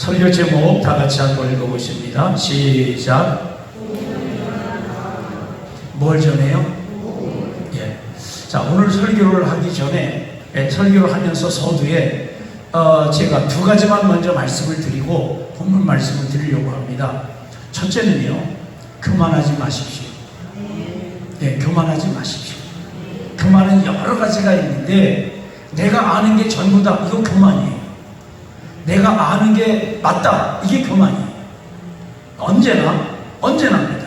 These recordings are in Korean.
설교 제목 다 같이 한번 읽어보십니다. 시작. 뭘 전해요? 예. 자, 오늘 설교를 하기 전에, 설교를 하면서 서두에 제가 두 가지만 먼저 말씀을 드리고 본문 말씀을 드리려고 합니다. 첫째는요, 교만하지 마십시오. 예, 교만하지 마십시오. 교만은 여러 가지가 있는데 내가 아는 게 전부다, 이거 교만이에요. 내가 아는 게 맞다, 이게 교만이에요. 언제나입니다.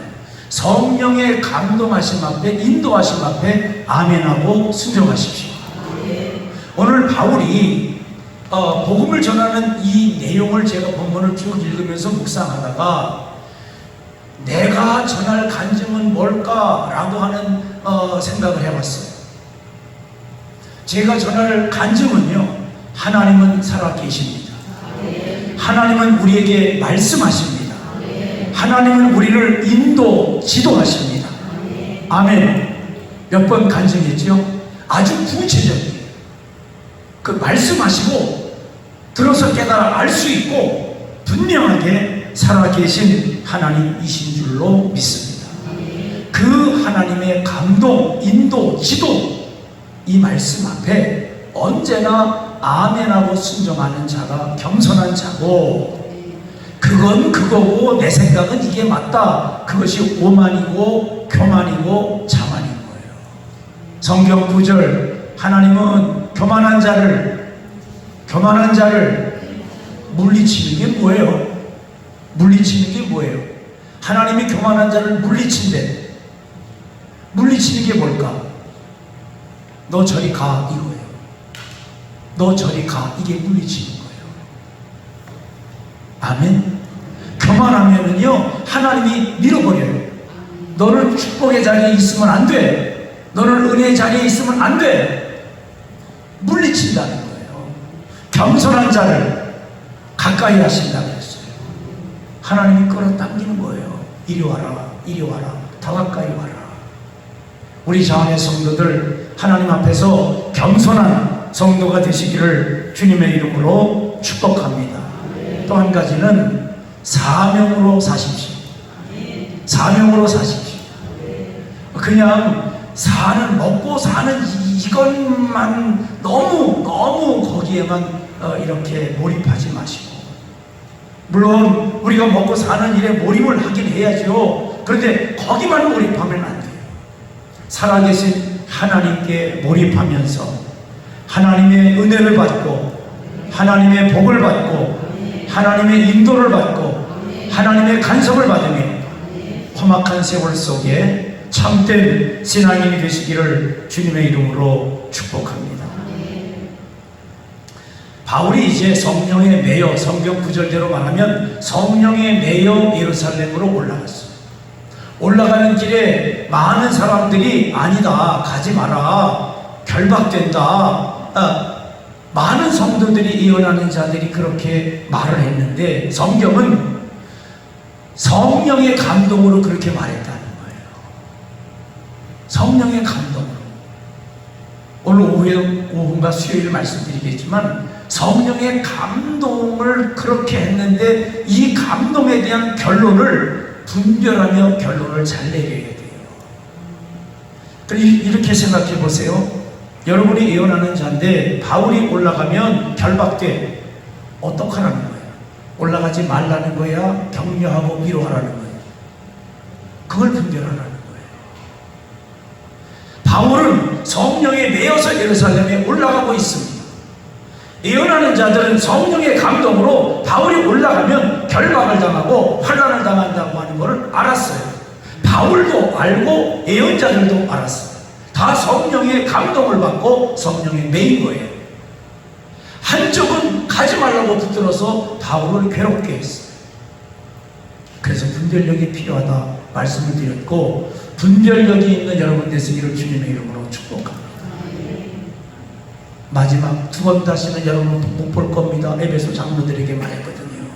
성령의 감동하심 앞에, 인도하심 앞에 아멘하고 순종하십시오. 오늘 바울이 복음을 전하는 이 내용을 제가 본문을 쭉 읽으면서 묵상하다가 내가 전할 간증은 뭘까라고 하는 생각을 해봤어요. 제가 전할 간증은요, 하나님은 살아계십니다. 하나님은 우리에게 말씀하십니다. 하나님은 우리를 지도하십니다. 아멘. 몇 번 간증했죠? 아주 구체적이에요. 그 말씀하시고 들어서 깨달아 알 수 있고 분명하게 살아계신 하나님이신 줄로 믿습니다. 그 하나님의 감동, 인도, 지도, 이 말씀 앞에 언제나 아멘하고 순종하는 자가 겸손한 자고, 그건 그거고 내 생각은 이게 맞다, 그것이 오만이고 교만이고 자만인 거예요. 성경 구절, 하나님은 교만한 자를 물리치는 게 뭐예요? 물리치는 게 뭐예요? 하나님이 교만한 자를 물리친대. 물리치는 게 뭘까? 너 저리 가, 이거예요. 너 저리 가, 이게 물리치는 거예요. 아멘. 교만하면은요, 하나님이 밀어버려요. 너는 축복의 자리에 있으면 안 돼. 너는 은혜의 자리에 있으면 안 돼. 물리친다는 거예요. 겸손한 자를 가까이 하신다고 했어요. 하나님이 끌어당기는 거예요. 이리 와라, 이리 와라, 더 가까이 와라. 우리 자원의 성도들, 하나님 앞에서 겸손한 성도가 되시기를 주님의 이름으로 축복합니다. 또 한 가지는 사명으로 사십시오. 사명으로 사십시오. 그냥 먹고 사는 이것만 너무 거기에만 이렇게 몰입하지 마시고, 물론 우리가 먹고 사는 일에 몰입을 하긴 해야죠. 그런데 거기만 몰입하면 안 돼요. 살아계신 하나님께 몰입하면서 하나님의 은혜를 받고, 하나님의 복을 받고, 하나님의 인도를 받고, 하나님의 간섭을 받으며 험악한 세월 속에 참된 신앙인이 되시기를 주님의 이름으로 축복합니다. 바울이 이제 성령에 매여, 성경 구절대로 말하면 성령에 매여 예루살렘으로 올라갔어요. 올라가는 길에 많은 사람들이 아니다, 가지 마라, 결박된다, 많은 성도들이, 예언하는 자들이 그렇게 말을 했는데 성경은 성령의 감동으로 그렇게 말했다는 거예요. 성령의 감동으로. 오늘 오후인가 수요일 말씀드리겠지만 성령의 감동을 그렇게 했는데 이 감동에 대한 결론을 분별하며 결론을 잘 내려야 돼요. 이렇게 생각해 보세요. 여러분이 예언하는 자인데 바울이 올라가면 결박돼. 어떡하라는 거야? 올라가지 말라는 거야? 격려하고 위로하라는 거야? 그걸 분별하라는 거예요. 바울은 성령에 매여서 예루살렘에 올라가고 있습니다. 예언하는 자들은 성령의 감동으로 바울이 올라가면 결박을 당하고 환난을 당한다고 하는 것을 알았어요. 바울도 알고 예언자들도 알았어요. 다 성령의 감동을 받고 성령에 매인 거예요. 한쪽은 가지 말라고 붙들어서 바울을 괴롭게 했어요. 그래서 분별력이 필요하다 말씀을 드렸고, 분별력이 있는 여러분 되시기를 주님의 이름으로 축복합니다. 마지막 두 번 다시는 여러분 못 볼 겁니다. 에베소 장로들에게 말했거든요.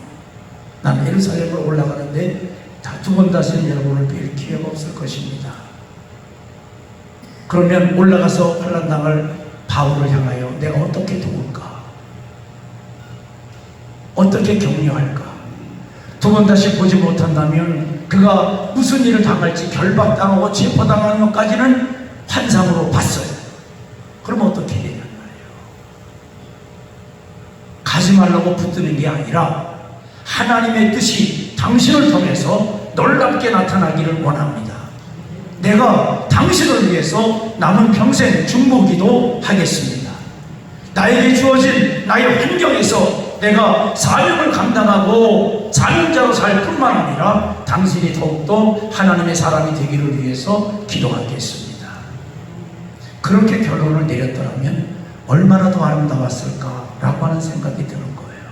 나는 예루살렘으로 올라가는데 두 번 다시는 여러분을 뵐 기회가 없을 것입니다. 그러면 올라가서 환난당할 바울을 향하여 내가 어떻게 도울까? 어떻게 격려할까? 두 번 다시 보지 못한다면 그가 무슨 일을 당할지 결박당하고 체포당하는 것까지는 환상으로 봤어요. 그럼 어떻게 해야 되냔 말이에요. 가지 말라고 붙드는 게 아니라 하나님의 뜻이 당신을 통해서 놀랍게 나타나기를 원합니다. 내가 당신을 위해서 남은 평생 중보기도 하겠습니다. 나에게 주어진 나의 환경에서 내가 사명을 감당하고 사명자로 살 뿐만 아니라 당신이 더욱더 하나님의 사람이 되기를 위해서 기도하겠습니다. 그렇게 결론을 내렸더라면 얼마나 더 아름다웠을까라고 하는 생각이 드는 거예요.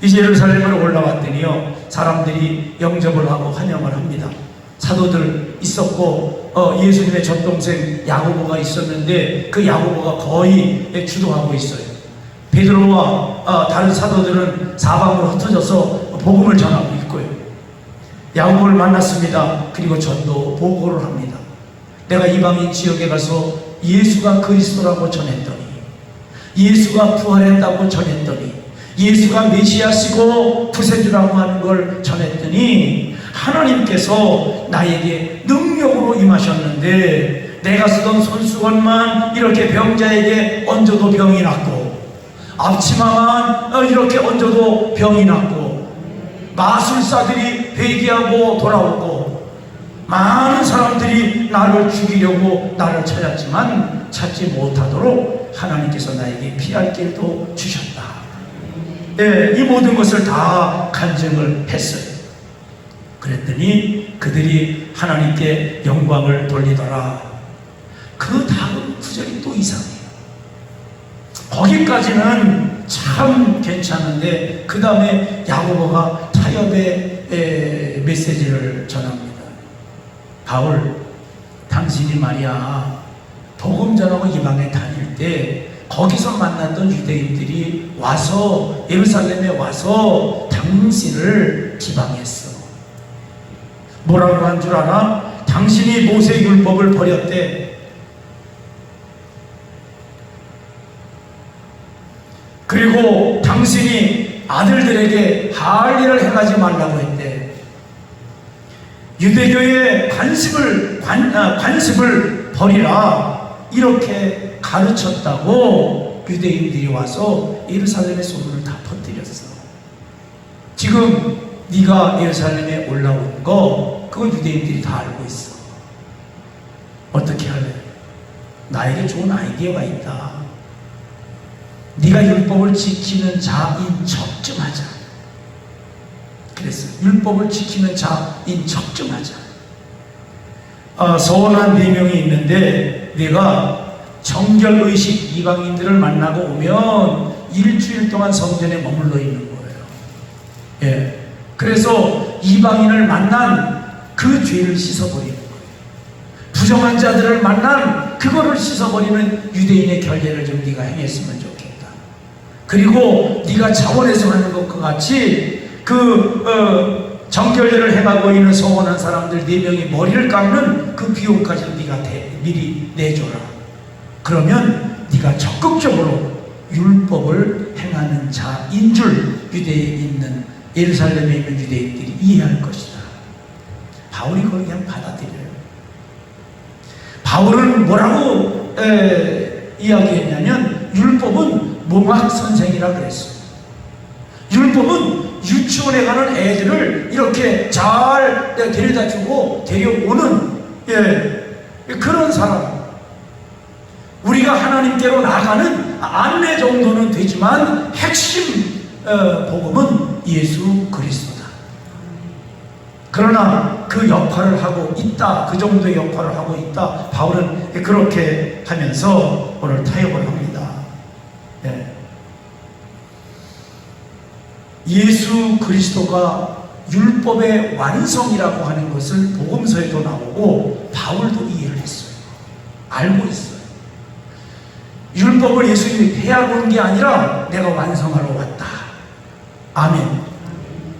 이제 예루살렘으로 올라왔더니요, 사람들이 영접을 하고 환영을 합니다. 사도들 있었고 예수님의 젖동생 야고보가 있었는데 그 야고보가 거의 주도하고 있어요. 베드로와 다른 사도들은 사방으로 흩어져서 복음을 전하고 있고요. 야고보를 만났습니다. 그리고 전도 보고를 합니다. 내가 이방인 지역에 가서 예수가 그리스도라고 전했더니, 예수가 부활했다고 전했더니, 예수가 메시아시고 구세주라고 하는 걸 전했더니 하나님께서 나에게 능력으로 임하셨는데 내가 쓰던 손수건만 이렇게 병자에게 얹어도 병이 낫고, 앞치마만 이렇게 얹어도 병이 낫고, 마술사들이 회개하고 돌아오고, 많은 사람들이 나를 죽이려고 나를 찾았지만 찾지 못하도록 하나님께서 나에게 피할 길도 주셨다. 네, 이 모든 것을 다 간증을 했어요. 그랬더니 그들이 하나님께 영광을 돌리더라. 그 다음 구절이 또 이상해요. 거기까지는 참 괜찮은데 그 다음에 야고보가 타협의 메시지를 전합니다. 바울, 당신이 말이야 복음 전하고 이방에 다닐 때 거기서 만났던 유대인들이 와서 예루살렘에 와서 당신을 기방했어. 뭐라고 한 줄 알아? 당신이 모세 율법을 버렸대. 그리고 당신이 아들들에게 할례를 행하지 말라고 했대. 유대교의 관습을 버리라 이렇게 가르쳤다고 유대인들이 와서 예루살렘의 소문을 다 퍼뜨렸어. 지금 네가 예루살렘에 올라온 거 그거 유대인들이 다 알고 있어. 어떻게 할래? 나에게 좋은 아이디어가 있다. 네가 율법을 지키는 자인 척 좀 하자. 그래서 율법을 지키는 자인 척 좀 하자. 서원한 4명이 있는데 네가 정결의식 이방인들을 만나고 오면 일주일 동안 성전에 머물러 있는 거예요. 예. 그래서 이방인을 만난 그 죄를 씻어버리는 거예요. 부정한 자들을 만난 그거를 씻어버리는 유대인의 결례를 좀 네가 행했으면 좋겠다. 그리고 네가 자원해서 하는 것과 같이 정결례를 행하고 있는 서원한 사람들 4명이 머리를 깎는 그 비용까지 네가 미리 내줘라. 그러면 네가 적극적으로 율법을 행하는 자인 줄 유대에 있는 예루살렘에 있는 유대인들이 이해할 것이다. 바울이 그걸 그냥 받아들여요. 바울은 뭐라고 이야기했냐면 율법은 몽학 선생이라 그랬어요. 율법은 유치원에 가는 애들을 이렇게 잘 데려다 주고 데려오는 그런 사람. 우리가 하나님께로 나가는 안내 정도는 되지만 핵심 복음은 예수 그리스도다. 그러나 그 역할을 하고 있다. 그 정도의 역할을 하고 있다. 바울은 그렇게 하면서 오늘 타협을 합니다. 예수 그리스도가 율법의 완성이라고 하는 것을 복음서에도 나오고 바울도 이해를 했어요. 알고 있어요. 율법을 예수님이 폐하고 온 게 아니라 내가 완성하러 왔다. 아멘.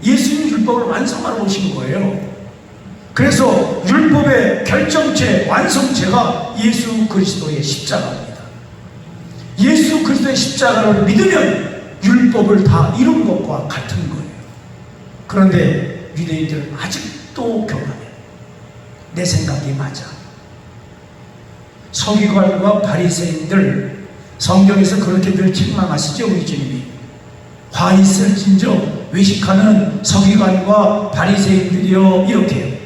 예수님이 율법을 완성하러 오신 거예요. 그래서 율법의 결정체, 완성체가 예수 그리스도의 십자가입니다. 예수 그리스도의 십자가를 믿으면 율법을 다 이룬 것과 같은 거예요. 그런데 유대인들은 아직도 교만해요. 내 생각이 맞아. 서기관과 바리새인들, 성경에서 그렇게 늘 책망하시죠. 우리 주님이 화 있을진저 외식하는 서기관과 바리새인들이요, 이렇게요.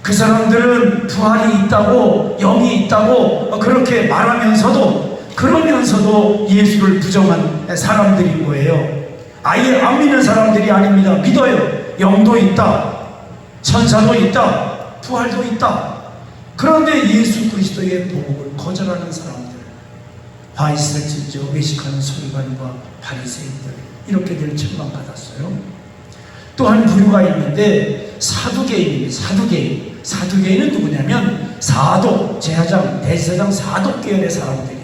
그 사람들은 부활이 있다고, 영이 있다고 그렇게 말하면서도, 그러면서도 예수를 부정한 사람들인 거예요. 아예 안 믿는 사람들이 아닙니다. 믿어요. 영도 있다, 천사도 있다, 부활도 있다. 그런데 예수 그리스도의 복음을 거절하는 사람들, 화 있을진저 외식하는 서기관과 바리새인들, 이렇게들 책망받았어요. 또 한 부류가 있는데 사두개인입니다. 사두개인은 누구냐면 사독, 제사장, 대제사장, 사독 계열의 사람들이에요.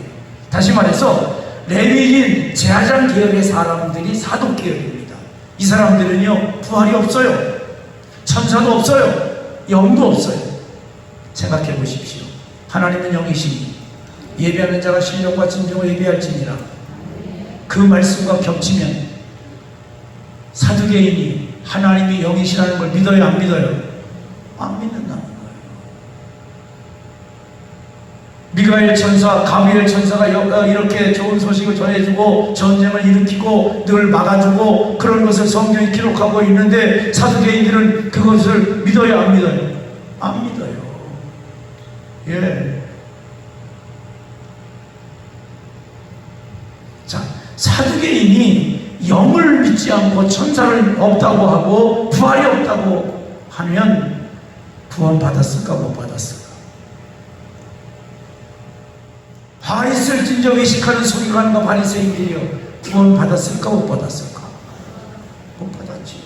다시 말해서 레위인, 제사장 계열의 사람들이 사독 계열입니다. 이 사람들은요, 부활이 없어요. 천사도 없어요. 영도 없어요. 생각해 보십시오. 하나님은 영이시니 예배하는 자가 신령과 진정을 예배할지니라. 그 말씀과 겹치면 사두개인이 하나님이 영이시라는 걸 믿어요, 안 믿어요? 안 믿는다는 거예요. 미가엘 천사, 가브리엘 천사가 이렇게 좋은 소식을 전해주고 전쟁을 일으키고 늘 막아주고 그런 것을 성경에 기록하고 있는데 사두개인들은 그것을 믿어요, 안 믿어요? 안 믿어요. 예. 자, 사두개인이 영을 믿지 않고 천사를 없다고 하고 부활이 없다고 하면 구원 받았을까, 못 받았을까? 화 있을진저 외식하는 서기관과 바리새인들이여 구원 받았을까, 못 받았을까? 못 받았지.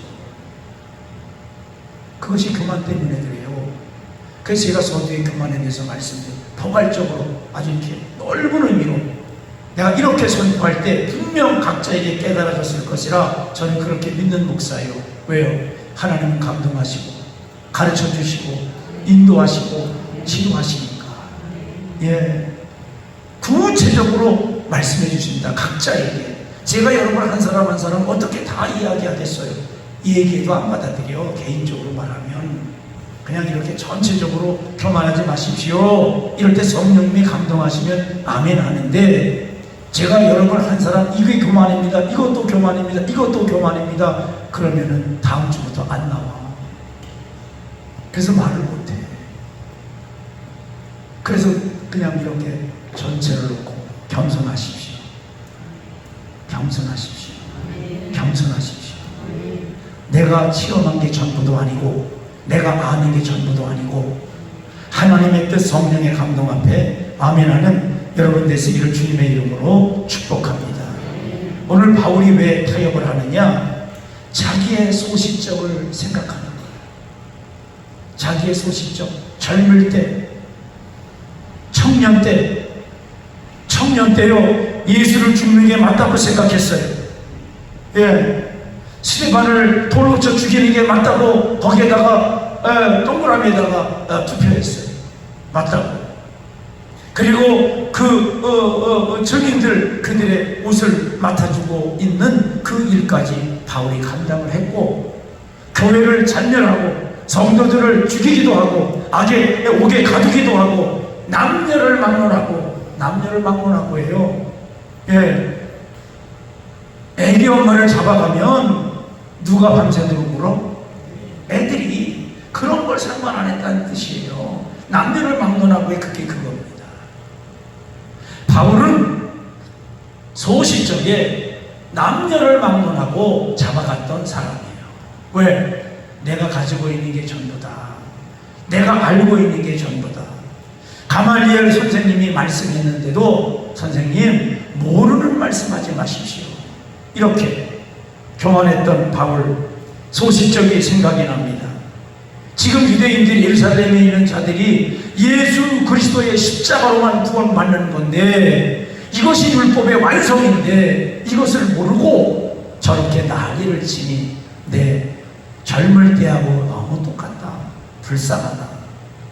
그것이 교만 때문에 그래요. 그래서 제가 서두에 교만에 대해서 말씀드린 포괄적으로 아주 이렇게 넓은 의미로 내가 이렇게 선포할 때 분명 각자에게 깨달아졌을 것이라 저는 그렇게 믿는 목사예요. 왜요? 하나님은 감동하시고 가르쳐주시고 인도하시고 지도하시니까. 예, 구체적으로 말씀해 주십니다. 각자에게. 제가 여러분 한 사람 한 사람 어떻게 다 이야기하겠어요? 이 얘기도 안 받아들여. 개인적으로 말하면 그냥 이렇게 전체적으로 교만하지 마십시오. 이럴 때 성령님이 감동하시면 아멘 하는데, 제가 여러분 한 사람 이게 교만입니다, 이것도 교만입니다, 이것도 교만입니다, 그러면은 다음 주부터 안 나와. 그래서 말을 못해. 그래서 그냥 이렇게 전체를 놓고 겸손하십시오. 겸손하십시오. 겸손하십시오. 내가 체험한 게 전부도 아니고 내가 아는 게 전부도 아니고 하나님의 뜻, 성령의 감동 앞에 아멘하는 여러분 되시기를 주님의 이름으로 축복합니다. 오늘 바울이 왜 타협을 하느냐? 자기의 소시적을 생각하는 거예요. 자기의 소시적. 젊을 때, 청년 때요, 예수를 죽는 게 맞다고 생각했어요. 예, 스데반을 돌로 쳐 죽이는 게 맞다고 거기에다가 동그라미에다가 투표했어요. 맞다고. 그리고 증인들, 그들의 옷을 맡아주고 있는 그 일까지 바울이 감당을 했고, 교회를 잔멸하고 성도들을 죽이기도 하고 악의 옥에 가두기도 하고 남녀를 막론하고 해요. 예, 애기 엄마를 잡아가면 누가 밤새도록 물어? 애들이. 그런 걸 상관 안 했다는 뜻이에요. 남녀를 막론하고의 그게 그겁니다. 바울은 소시적에 남녀를 막론하고 잡아갔던 사람이에요. 왜? 내가 가지고 있는 게 전부다. 내가 알고 있는 게 전부다. 가말리엘 선생님이 말씀했는데도 선생님, 모르는 말씀하지 마십시오. 이렇게 교만했던 바울, 소시적이 생각이 납니다. 지금 유대인들이 예루살렘에 있는 자들이 예수 그리스도의 십자가로만 구원받는 건데, 이것이 율법의 완성인데 이것을 모르고 저렇게 난리를 치니 내 젊을 때하고 너무 똑같다. 불쌍하다.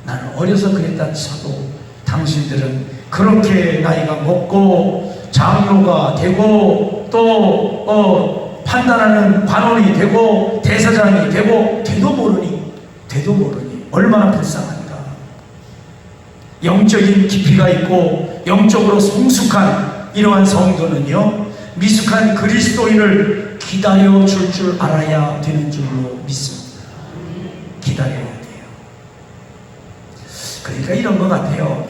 나는 어려서 그랬다 쳐도 당신들은 그렇게 나이가 먹고 장로가 되고 또 판단하는 관원이 되고 대사장이 되고 돼도 모르니 얼마나 불쌍한가. 영적인 깊이가 있고 영적으로 성숙한 이러한 성도는요, 미숙한 그리스도인을 기다려 줄 알아야 되는 줄로 믿습니다. 기다려야 돼요. 그러니까 이런 것 같아요.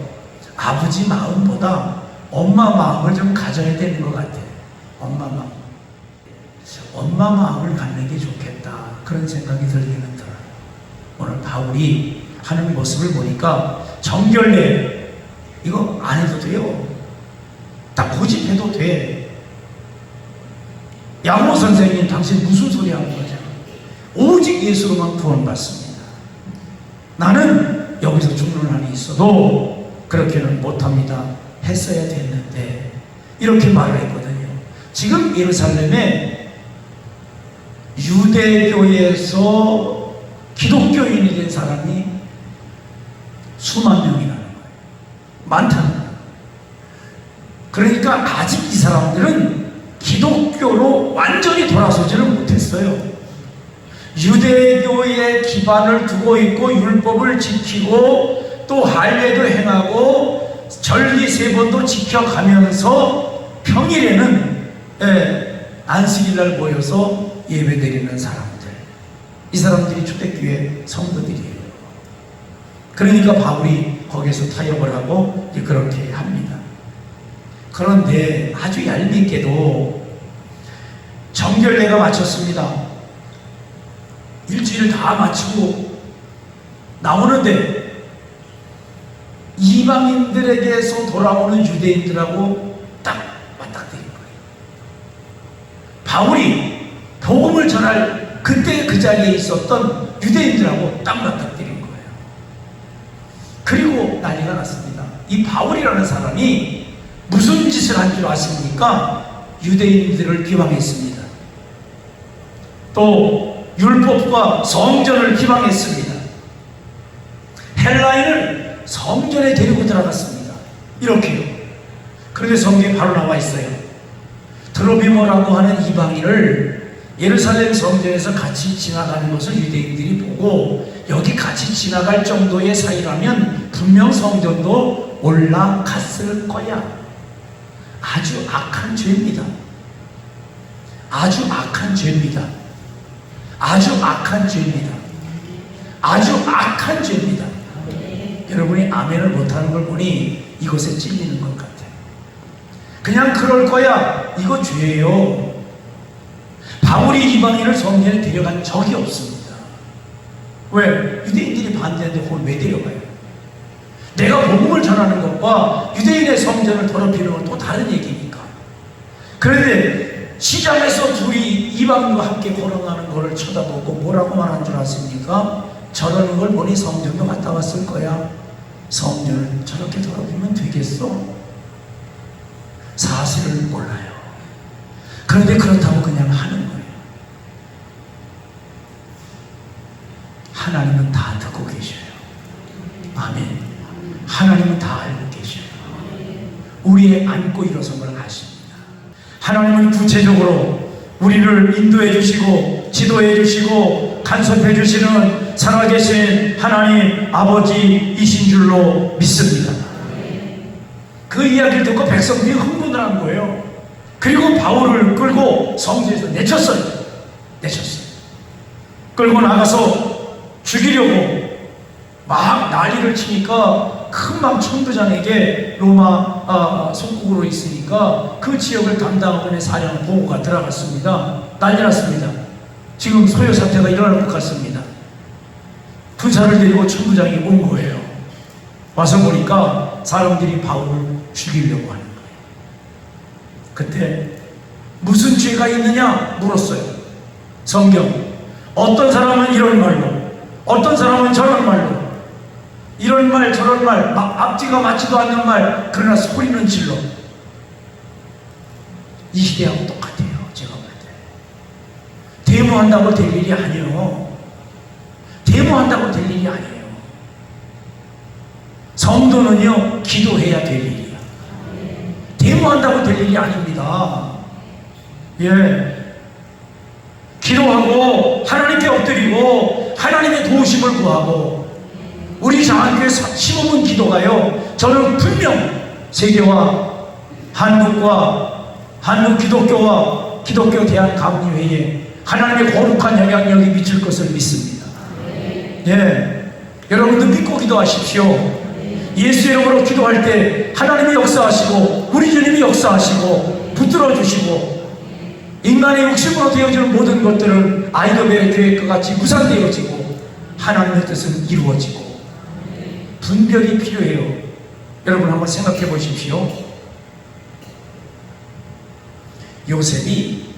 아버지 마음보다 엄마 마음을 좀 가져야 되는 것 같아요. 엄마 마음을 갖는 게 좋겠다, 그런 생각이 들기는 들어요. 오늘 바울이 하는 모습을 보니까 정결례 이거 안 해도 돼요. 다 고집해도 돼. 양호 선생님, 당신 무슨 소리 하는 거죠? 오직 예수로만 구원받습니다. 나는 여기서 죽는 한이 있어도 그렇게는 못합니다. 했어야 됐는데, 이렇게 말을 했거든요. 지금 예루살렘에 유대교에서 기독교인이 된 사람이 수만 명이라는 거예요. 많다는 거예요. 그러니까 아직 이 사람들은 기독교로 완전히 돌아서지를 못했어요. 유대교의 기반을 두고 있고 율법을 지키고 또 할례도 행하고 절기 3번도 지켜가면서 평일에는 안식일날 모여서 예배드리는 사람들, 이 사람들이 초대교회 성도들이에요. 그러니까 바울이 거기서 타협을 하고 그렇게 합니다. 그런데 아주 얄밉게도 정결례가 마쳤습니다. 일주일 다 마치고 나오는데 이방인들에게서 돌아오는 유대인들하고 딱 맞닥뜨린 거예요. 바울이 복음을 전할 그때 그 자리에 있었던 유대인들하고 딱 맞닥뜨린 거예요. 그리고 난리가 났습니다. 이 바울이라는 사람이 무슨 짓을 한 줄 아십니까? 유대인들을 비방했습니다. 또 율법과 성전을 비방했습니다. 헬라인을 성전에 데리고 들어갔습니다. 이렇게요. 그런데 성경에 바로 나와 있어요. 드로비모라고 하는 이방인을 예루살렘 성전에서 같이 지나가는 것을 유대인들이 보고 여기 같이 지나갈 정도의 사이라면 분명 성전도 올라갔을 거야. 아주 악한 죄입니다. 아주 악한 죄입니다. 아주 악한 죄입니다. 아주 악한 죄입니다. 여러분이 아멘을 못하는 걸 보니 이것에 찔리는 것 같아요. 그냥 그럴 거야, 이거 죄예요. 바울이 이방인을 성전에 데려간 적이 없습니다. 왜? 유대인들이 반대하는데 그걸 왜 데려가요? 내가 복음을 전하는 것과 유대인의 성전을 더럽히는 건 또 다른 얘기니까. 그런데 시장에서 둘이 이방인과 함께 걸어가는 것을 쳐다보고 뭐라고 말한 줄 아십니까? 저러는 걸 보니 성전도 갔다 왔을 거야. 성전을 저렇게 더럽히면 되겠어? 사실을 몰라요. 그런데 그렇다고 그냥 하는 거예요. 하나님은 다 듣고 계셔요. 아멘. 하나님은 다 알고 계셔요. 우리의 안고 일어선 걸 아십니다. 하나님은 구체적으로 우리를 인도해 주시고 지도해 주시고 간섭해 주시는 살아계신 하나님 아버지이신 줄로 믿습니다. 그 이야기를 듣고 백성들이 흥분을 한 거예요. 그리고 바울을 끌고 성전에서 내쳤어요. 끌고 나가서 죽이려고 막 난리를 치니까 금방 천부장에게 로마 속국으로 있으니까 그 지역을 담당하고 있는 사령 보고가 들어갔습니다. 난리 났습니다. 지금 소요 사태가 일어날 것 같습니다. 군사를 데리고 천부장이 온 거예요. 와서 보니까 사람들이 바울을 죽이려고 하는 거예요. 그때 무슨 죄가 있느냐 물었어요. 성경. 어떤 사람은 이런 말로, 어떤 사람은 저런 말로, 이런 말 저런 말, 앞뒤가 맞지도 않는 말, 그러나 소리는 질러. 이 시대하고 똑같아요. 제가 볼 때 데모한다고 될 일이 아니에요. 데모한다고 될 일이 아니에요. 성도는요 기도해야 될 일이야. 데모한다고 될 일이 아닙니다. 예. 기도하고 하나님께 엎드리고 하나님의 도우심을 구하고 우리 장안교회 심어본 기도가요, 저는 분명 세계와 한국과 한국 기독교와 기독교 대한감리회에 하나님의 거룩한 영향력이 미칠 것을 믿습니다. 예. 여러분도 믿고 기도하십시오. 예수 이름으로 기도할 때 하나님이 역사하시고 우리 주님이 역사하시고 붙들어 주시고 인간의 욕심으로 되어지는 모든 것들은 아이도벨의 계획과 같이 무산되어지고 하나님의 뜻은 이루어지고 분별이 필요해요. 여러분 한번 생각해 보십시오. 요셉이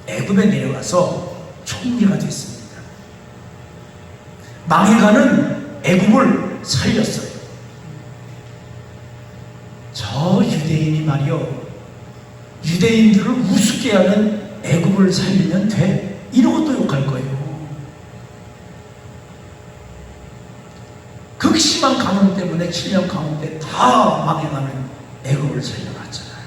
애굽에 내려가서 총리가 됐습니다. 망해가는 애굽을 살렸어요. 저 유대인이 말이요, 유대인들을 우습게 하는 애굽을 살리면 돼? 이러고 또 욕할 거예요. 극심한 가뭄 때문에 7년 가뭄 때 다 망해가는 애굽을 살려놨잖아요.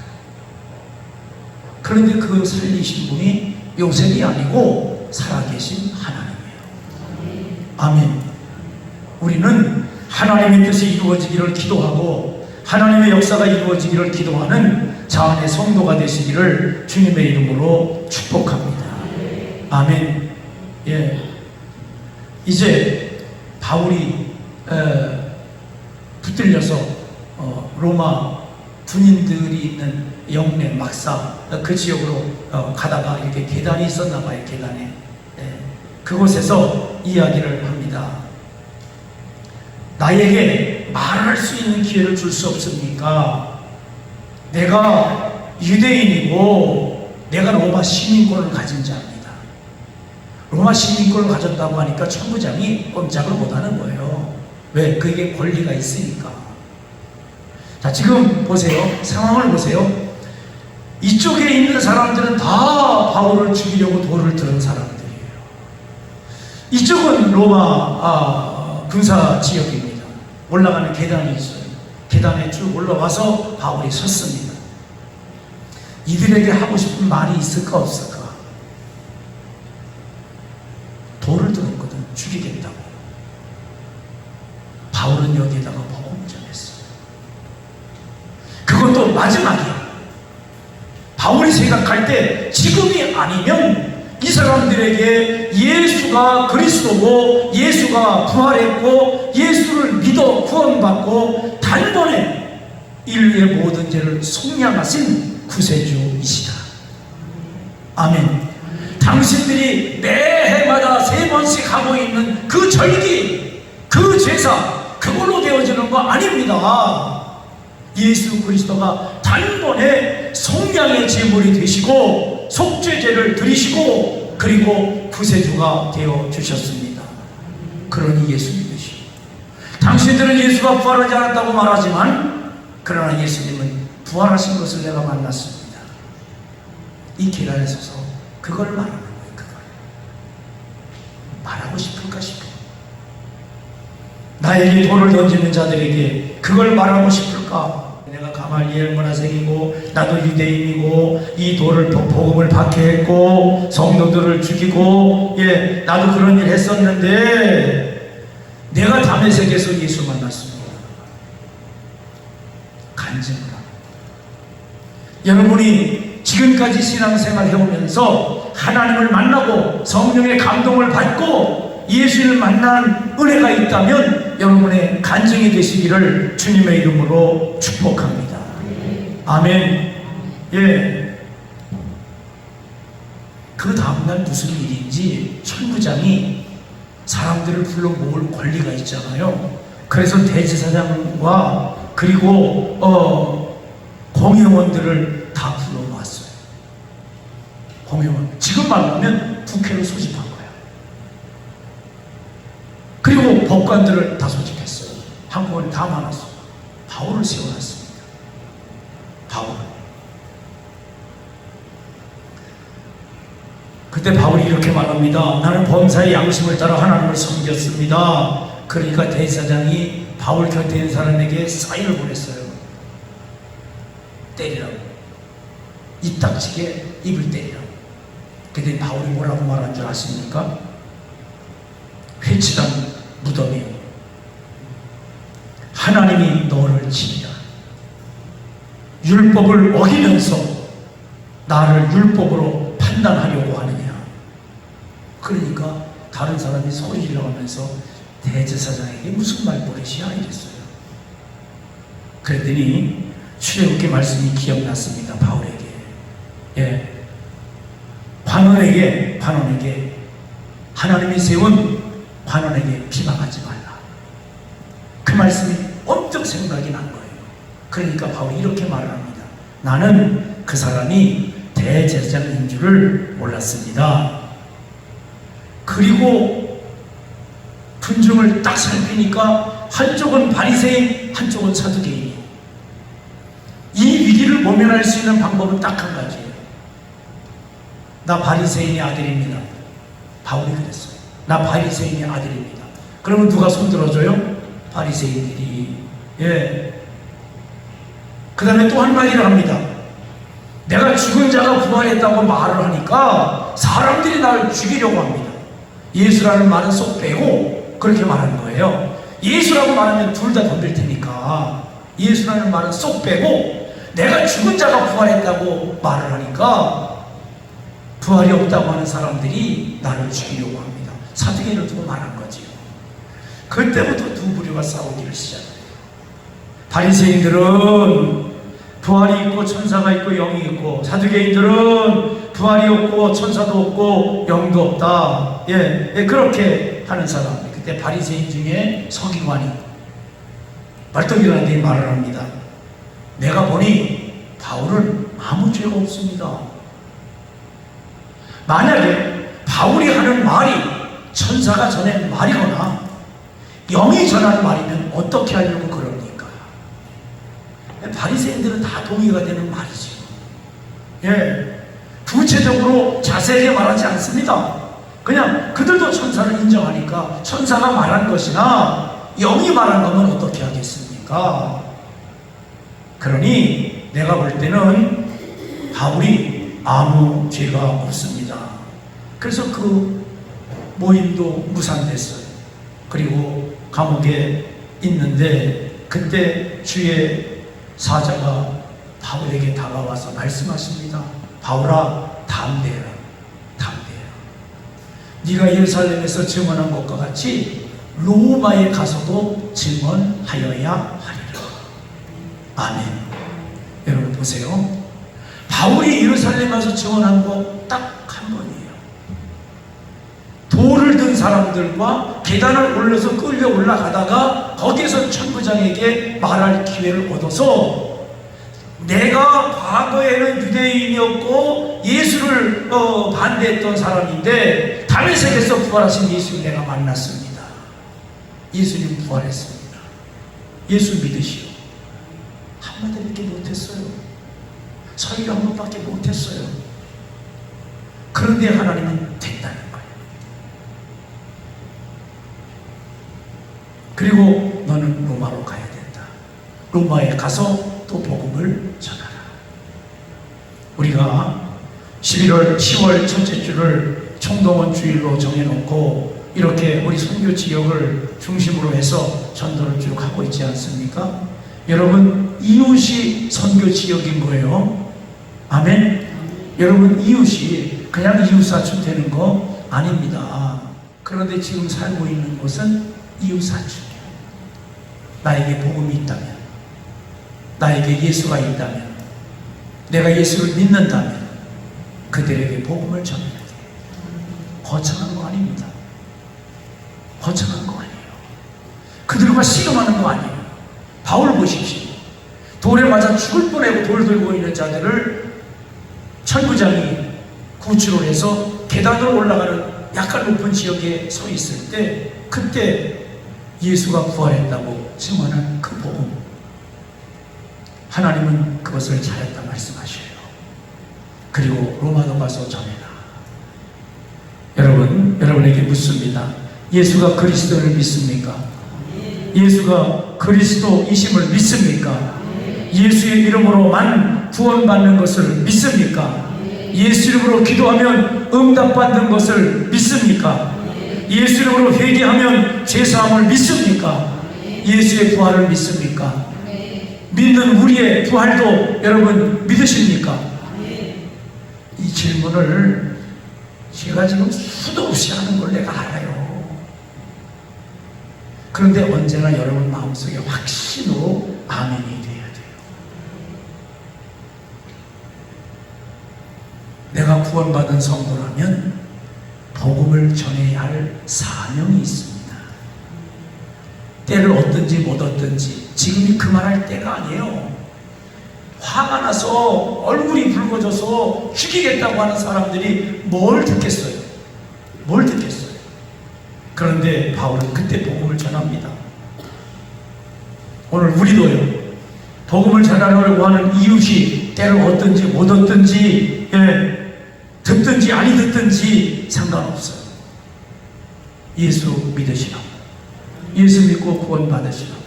그런데 그 살리신 분이 요셉이 아니고 살아계신 하나님이에요. 아멘. 우리는 하나님의 뜻이 이루어지기를 기도하고 하나님의 역사가 이루어지기를 기도하는 자안의 성도가 되시기를 주님의 이름으로 축복합니다. 아멘. 예. 이제 바울이 붙들려서 로마 군인들이 있는 영내 막사 그 지역으로 가다가 이렇게 계단이 있었나 봐요. 계단에. 예. 그곳에서 이야기를 합니다. 나에게 말할 수 있는 기회를 줄 수 없습니까? 내가 유대인이고 내가 로마 시민권을 가진 자입니다. 로마 시민권을 가졌다고 하니까 천부장이 꼼짝을 못하는 거예요. 왜? 그게 권리가 있으니까. 자, 지금 보세요. 상황을 보세요. 이쪽에 있는 사람들은 다 바울을 죽이려고 돌을 들은 사람들이에요. 이쪽은 로마 군사 지역입니다. 올라가는 계단이 있어요. 계단에 쭉 올라와서 바울이 섰습니다. 이들에게 하고 싶은 말이 있을까 없을까? 돌을 들었거든. 죽이겠다고. 바울은 여기에다가 복음을 전했어요. 그것도 마지막이야. 바울이 생각할 때 지금이 아니면 이 사람들에게 예수가 그리스도고 예수가 부활했고 예수를 믿어 구원받고 단번에 인류의 모든 죄를 속량하신 구세주이시다. 아멘. 당신들이 매해마다 3번씩 하고 있는 그 절기, 그 제사, 그걸로 되어지는 거 아닙니다. 예수 그리스도가 단번에 속량의 제물이 되시고 속죄제를 드리시고 그리고 구세주가 되어 주셨습니다. 그러니 예수 믿으시오. 당신들은 예수가 부활하지 않았다고 말하지만 그러나 예수님은 부활하신 것을 내가 만났습니다. 이 계단에 서서 그걸 말하는 거예요. 그걸 말하고 싶을까 싶어요. 나에게 돌을 던지는 자들에게 그걸 말하고 싶을까? 내가 가말리엘 문화생이고 나도 유대인이고 이 돌을 복음을 박해했고 성도들을 죽이고 나도 그런 일 했었는데 내가 다메섹에서 예수 만났습니다. 간증을 합니다. 여러분이 지금까지 신앙생활 해오면서 하나님을 만나고 성령의 감동을 받고 예수를 만난 은혜가 있다면 여러분의 간증이 되시기를 주님의 이름으로 축복합니다. 아멘. 예. 그 다음날 무슨 일인지 천부장이 사람들을 불러 모을 권리가 있잖아요. 그래서 대제사장과 그리고 공회원들을 다 불러모았어요. 공회원. 지금 말하면 국회로 소집한 거예요. 그리고 법관들을 다 소집했어요. 한꺼번에 다 많았어요. 바울을 세워놨습니다. 바울. 그때 바울이 이렇게 말합니다. 나는 범사의 양심을 따라 하나님을 섬겼습니다. 그러니까 대제사장이 바울 곁에 있는 사람에게 사인을 보냈어요. 때리라고. 입 닥치게 입을 때리라고. 그때 바울이 뭐라고 말한 줄 아십니까? 회칠한 무덤이요, 하나님이 너를 치리라. 율법을 어기면서 나를 율법으로 판단하려고 하느냐. 그러니까 다른 사람이 소리 질러가면서 대제사장에게 무슨 말버릇이야 이랬어요. 그랬더니 출애굽기 말씀이 기억났습니다. 바울에게. 예. 관원에게 하나님이 세운 관원에게 비방하지 말라. 그 말씀이 엄청 생각이 난 거예요. 그러니까 바울이 이렇게 말을 합니다. 나는 그 사람이 대제사장인 줄을 몰랐습니다. 그리고 군중을 딱 살피니까 한쪽은 바리새인, 한쪽은 사두개인. 이 위기를 모면할 수 있는 방법은 딱 한 가지예요. 나 바리새인의 아들입니다. 바울이 그랬어요. 나 바리새인의 아들입니다. 그러면 누가 손들어줘요? 바리새인들이. 예. 그 다음에 또 한마디를 합니다. 내가 죽은 자가 부활했다고 말을 하니까 사람들이 나를 죽이려고 합니다. 예수라는 말은 쏙 빼고 그렇게 말하는 거예요. 예수라고 말하면 둘 다 덤빌 테니까 예수라는 말은 쏙 빼고 내가 죽은 자가 부활했다고 말을 하니까 부활이 없다고 하는 사람들이 나를 죽이려고 합니다. 사두개인을 두고 말한 거지요. 그때부터 두 부류가 싸우기를 시작해요. 바리새인들은 부활이 있고 천사가 있고 영이 있고, 사두개인들은 부활이 없고 천사도 없고 영도 없다. 예, 그렇게 하는 사람. 그때 바리새인 중에 서기관이 말떡이라는 데 말을 합니다. 내가 보니 바울은 아무 죄가 없습니다. 만약에 바울이 하는 말이 천사가 전하는 말이거나 영이 전하는 말이면 어떻게 하려고 그럽니까? 바리새인들은 다 동의가 되는 말이죠. 예, 구체적으로 자세하게 말하지 않습니다. 그냥 그들도 천사를 인정하니까 천사가 말한 것이나 영이 말한 거면 어떻게 하겠습니까? 그러니 내가 볼 때는 바울이 아무 죄가 없습니다. 그래서 그 모임도 무산됐어요. 그리고 감옥에 있는데 그때 주의 사자가 바울에게 다가와서 말씀하십니다. 바울아, 담대해라. 담대해라. 네가 예루살렘에서 증언한 것과 같이 로마에 가서도 증언하여야 하리라. 아멘. 여러분 보세요. 바울이 예루살렘에 가서 증언한 거 딱 한 번이에요. 돌을 든 사람들과 계단을 올려서 끌려 올라가다가 거기에서 천부장에게 말할 기회를 얻어서 내가 과거에는 유대인이었고 예수를 반대했던 사람인데 다메섹에서 부활하신 예수를 내가 만났습니다. 예수님 부활했습니다. 예수 믿으시오. 한마디밖에 못했어요. 설교 한 번밖에 못했어요. 그런데 하나님은 됐다는 거예요. 그리고 너는 로마로 가야 된다. 로마에 가서 또 복음을 전하라. 우리가 10월 첫째 주를 총동원 주일로 정해놓고 이렇게 우리 선교 지역을 중심으로 해서 전도를 쭉 하고 있지 않습니까? 여러분, 이웃이 선교 지역인 거예요. 아멘? 여러분, 이웃이 그냥 이웃사촌 되는 거 아닙니다. 그런데 지금 살고 있는 곳은 이웃사촌이에요. 나에게 복음이 있다면, 나에게 예수가 있다면, 내가 예수를 믿는다면 그들에게 복음을 전해야 돼요. 거창한 거 아닙니다. 거창한 거 아니에요. 그들과 씨름하는 거 아니에요. 바울 보십시오. 돌에 맞아 죽을 뻔하고 돌 들고 있는 자들을 천부장이 구출을 해서 계단으로 올라가는 약간 높은 지역에 서 있을 때 그때 예수가 부활했다고 증언한 그 복음, 하나님은 그것을 잘했다 말씀하셔요. 그리고 로마도 가서 전해라. 여러분에게 묻습니다. 예수가 그리스도를 믿습니까? 예수가 그리스도이심을 믿습니까? 예수의 이름으로만 구원받는 것을 믿습니까? 예수 이름으로 기도하면 응답받는 것을 믿습니까? 예수 이름으로 회개하면 죄사함을 믿습니까? 예수의 부활을 믿습니까? 믿는 우리의 부활도 여러분 믿으십니까? 이 질문을 제가 지금 수도 없이 하는 걸 내가 알아요. 그런데 언제나 여러분 마음속에 확신으로 아멘이 돼야 돼요. 내가 구원받은 성도라면 복음을 전해야 할 사명이 있습니다. 때를 얻든지 못 얻든지 지금이 그만할 때가 아니에요. 화가 나서 얼굴이 붉어져서 죽이겠다고 하는 사람들이 뭘 듣겠어요? 뭘 듣겠어요? 그런데 바울은 그때 복음을 전합니다. 오늘 우리도요, 복음을 전하려고 하는 이웃이 때를 얻든지 못 얻든지, 듣든지 아니 듣든지 상관없어요. 예수 믿으시라고, 예수 믿고 구원 받으시라고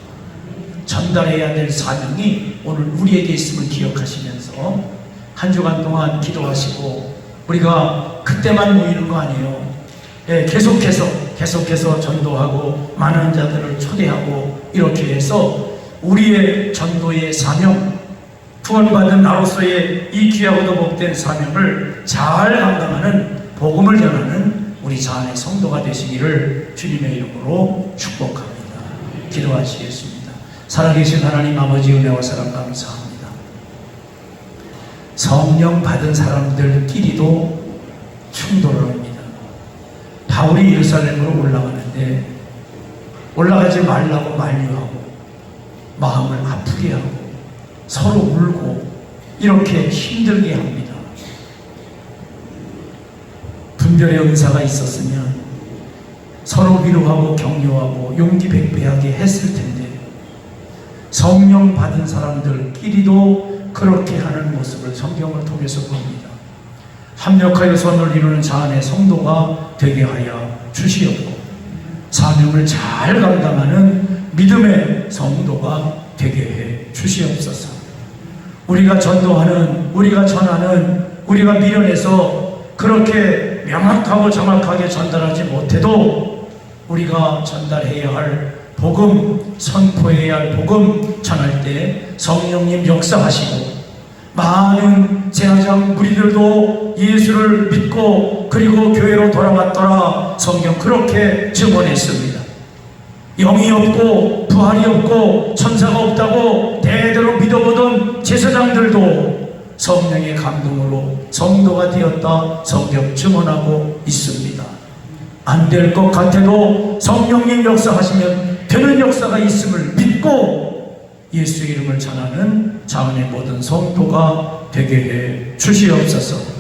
전달해야 될 사명이 오늘 우리에게 있음을 기억하시면서 한 주간 동안 기도하시고, 우리가 그때만 모이는 거 아니에요. 계속해서 전도하고 많은 자들을 초대하고 이렇게 해서 우리의 전도의 사명, 구원받은 나로서의 이 귀하고도 복된 사명을 잘 감당하는 복음을 전하는 우리 자안의 성도가 되시기를 주님의 이름으로 축복합니다. 기도하시겠습니다. 살아계신 하나님 아버지, 은혜와 사랑 감사합니다. 성령 받은 사람들끼리도 충돌을 합니다. 바울이 예루살렘으로 올라가는데 올라가지 말라고 만류하고 마음을 아프게 하고 서로 울고 이렇게 힘들게 합니다. 분별의 은사가 있었으면 서로 위로하고 격려하고 용기 백배하게 했을 텐데 성령 받은 사람들끼리도 그렇게 하는 모습을 성경을 통해서 봅니다. 합력하여 선을 이루는 자안의 성도가 되게 하여 주시옵고 사명을 잘 감당하는 믿음의 성도가 되게 해 주시옵소서. 우리가 전도하는, 우리가 전하는, 우리가 미련해서 그렇게 명확하고 정확하게 전달하지 못해도 우리가 전달해야 할 복음, 선포해야 할 복음 전할 때 성령님 역사하시고 많은 제사장 무리들도 예수를 믿고 그리고 교회로 돌아왔더라. 성경 그렇게 증언했습니다. 영이 없고 부활이 없고 천사가 없다고 대대로 믿어보던 제사장들도 성령의 감동으로 성도가 되었다. 성경 증언하고 있습니다. 안 될 것 같아도 성령님 역사하시면 되는 역사가 있음을 믿고 예수의 이름을 전하는 자원의 모든 성도가 되게 해 주시옵소서.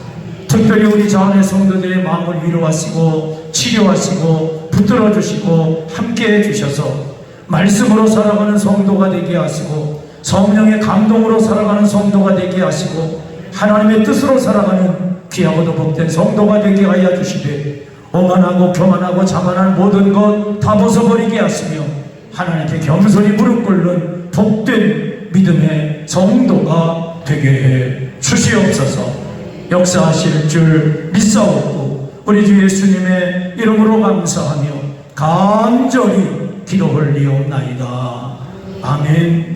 특별히 우리 자원의 성도들의 마음을 위로하시고 치료하시고 붙들어 주시고 함께 해주셔서 말씀으로 살아가는 성도가 되게 하시고 성령의 감동으로 살아가는 성도가 되게 하시고 하나님의 뜻으로 살아가는 귀하고도 복된 성도가 되게 하여 주시되 오만하고 교만하고 자만한 모든 것 다 벗어버리게 하시며 하나님께 겸손히 무릎 꿇는 복된 믿음의 성도가 되게 해 주시옵소서. 역사하실 줄 믿사옵고 우리 주 예수님의 이름으로 감사하며 간절히 기도 올리옵나이다. 아멘.